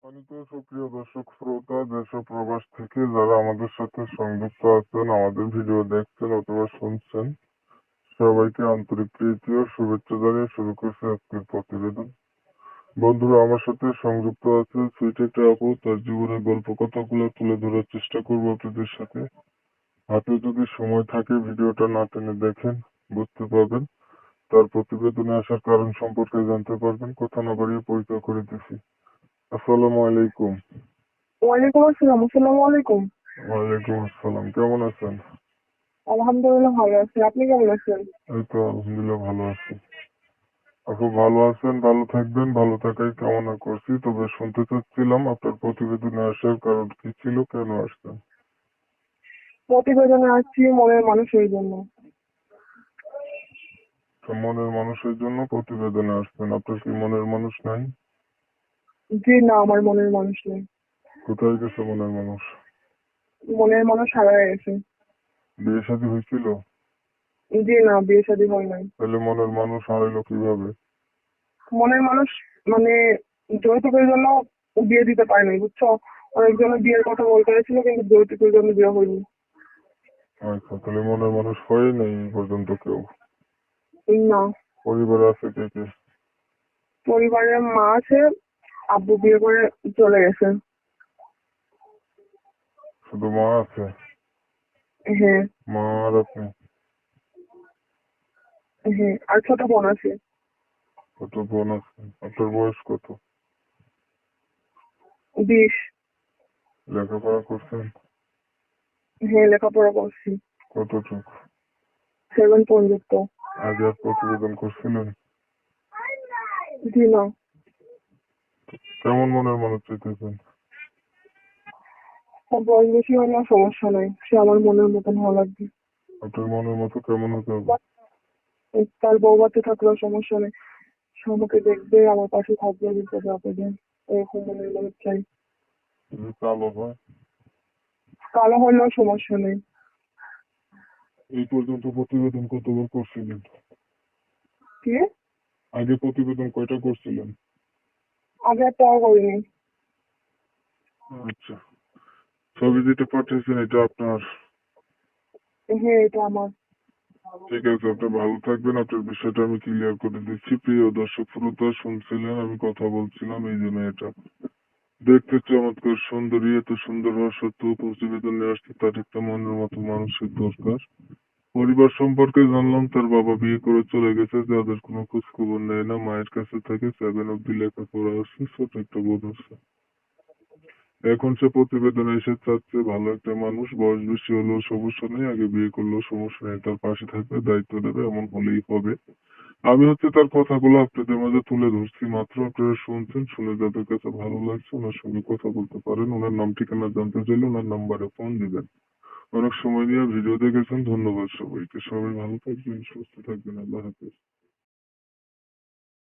সম্মানিত সুপ্রিয় দর্শক শ্রোতা দেশ ও প্রবাস থেকে যারা আমাদের সাথে সংযুক্ত আছেন, আমাদের ভিডিও দেখছেন অথবা শুনছেন, সবাইকে আন্তরিক প্রীতি ও শুভেচ্ছা জানিয়ে শুরু করছে আজকের প্রতিবেদন। বন্ধুরা, আমার সাথে সংযুক্ত আছে সুইট একটা আপু। তার জীবনের গল্প কথাগুলো তুলে ধরার চেষ্টা করবো আপনাদের সাথে। হাতে যদি সময় থাকে ভিডিওটা না টেনে দেখেন, বুঝতে পারবেন। তার প্রতিবেদনে আসার কারণ সম্পর্কে জানতে পারবেন। কথা না বাড়িয়ে পরিচয় করে দিচ্ছি। আসসালামু আলাইকুম। ওয়ালাইকুম আসসালাম। আসসালামু আলাইকুম। ওয়ালাইকুম আসসালাম। কেমন আছেন? আলহামদুলিল্লাহ ভালো আছি। আপনি কেমন আছেন? এই তো আলহামদুলিল্লাহ ভালো আছি। আপু ভালো আছেন, ভালো থাকবেন, ভালো থাকাই কামনা করছি। তবে শুনতে চাচ্ছিলাম আপনার প্রতিবেদনে আসার কারণ কি ছিল, কেন আসছেন? প্রতিবেদনে আসছি মনের মানুষের জন্য। তো মনের মানুষের জন্য প্রতিবেদনে আসছেন। আপনার কি মনের মানুষ নাই? জি না, আমার মনের মানুষ নেই। কোথায় গেছে মনের মানুষ? মনের মানুষ হারায় গেছে। বিয়ে শাদী হয়েছিল? জি না, বিয়ে শাদী হয় নাই। তাহলে মনের মানুষ হারাইলো কিভাবে? মনের মানুষ মানে যৌতুকের জন্য বিয়ে দিতে পারে নাই, বুঝছো? অনেকজনের বিয়ের কথা বলতে হয়েছিল কিন্তু যৌতুকের জন্য বিয়ে হয়নি। আচ্ছা, তাহলে মনের মানুষ হয় নাই এই পর্যন্ত কেউ? না, পরিবারে আছে কে কে? পরিবারের মা আছে, আব্বু বিয়ে করে চলে গেছে। শুধু মা আছে? হ্যাঁ। মা আর আপনি? হ্যাঁ, আর ছোট বোন আছে। কত বোন আছে? আপনার বয়স কত? 20। লেখাপড়া করছেন? হ্যাঁ, লেখাপড়া করছি। কতটুক? 7 পর্যন্ত। আগে আর প্রতিবেদন করছিলেন? জি না। কেমন মনের মানুষ চাইতেছেন? তার বয়স বেশি হলেও সমস্যা নাই, সে আমার মনের মতন হওয়া লাগবে। আপনার মনের মতো কেমন হতে হবে? তার বউ বাচ্চা থাকলেও সমস্যা নেই, সে আমাকে দেখবে, আমার পাশে থাকবে, বিপদে আপদে। এরকম মনের মানুষ চাই। যদি কালো হয়? কালো হলেও সমস্যা নেই। এই পর্যন্ত প্রতিবেদন কতবার করছিলেন? কি? আগে প্রতিবেদন কয়টা করছিলেন? আগে একটাও করিনি। আচ্ছা, ছবি যেটা পাঠিয়েছেন এটা আপনার? হ্যাঁ, এটা আমার। ঠিক আছে, আপনি ভালো থাকবেন। আপনার বিষয়টা আমি ক্লিয়ার করে দিচ্ছি। প্রিয় দর্শক শ্রোতা, শুনছিলেন আমি কথা বলছিলাম এই যে মেয়েটা দেখতে চমৎকার সুন্দরী। এত সুন্দর হওয়া সত্ত্বেও প্রতিবেদন নিয়ে আসতে তার একটা মনের মতো মানুষের দরকার। পরিবার সম্পর্কে জানলাম তার বাবা বিয়ে করে চলে গেছে, যাদের কোনো খোঁজ খবর নেয় না, মায়ের কাছে থাকে, 7 অব্দি লেখাপড়া আছে, ছোট একটা বোন আছে। এখন সে প্রতিবেদনে এসে চাচ্ছে ভালো একটা মানুষ, বয়স বেশি হলেও সমস্যা নেই, আগে বিয়ে করলেও সমস্যা নেই, তার পাশে থাকবে, দায়িত্ব নেবে, এমন হলেই হবে। আমি তার কথাগুলো আপনাদের মাঝে তুলে ধরছি মাত্র। আপনারা শুনছেন, শুনে যাদের কাছে ভালো লাগছে ওনার সঙ্গে কথা বলতে পারেন। ওনার নাম ঠিকানা জানতে চাইলে ওনার নাম্বারে ফোন দিবেন। অনেক সময় নিয়ে ভিডিও দেখেছেন, ধন্যবাদ সবাইকে। সবাই ভালো থাকবেন, সুস্থ থাকবেন। আল্লাহ হাফেজ।